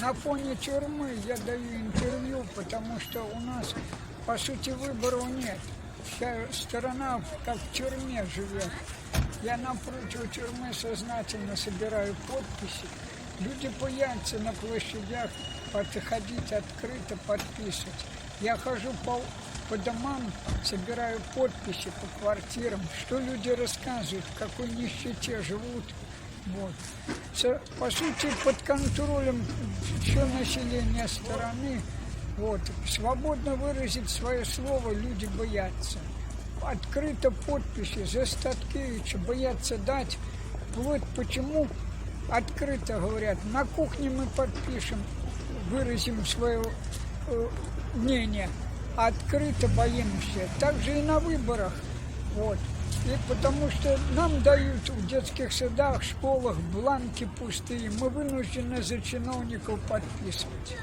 на фоне тюрьмы я даю интервью, потому что у нас, по сути, выборов нет. Вся страна как в тюрьме живет. Я напротив тюрьмы сознательно собираю подписи. Люди боятся на площадях подходить открыто, подписывать. Я хожу по домам, собираю подписи по квартирам, что люди рассказывают, в какой нищете живут. Вот. По сути, под контролем все население страны. Вот. Свободно выразить свое слово люди боятся. Открыто подписи за Статкевича боятся дать. Вот почему открыто говорят, на кухне мы подпишем, выразим свое мнение, а открыто боимся. Также и на выборах. Вот. И потому что нам дают в детских садах, школах бланки пустые, мы вынуждены за чиновников подписывать.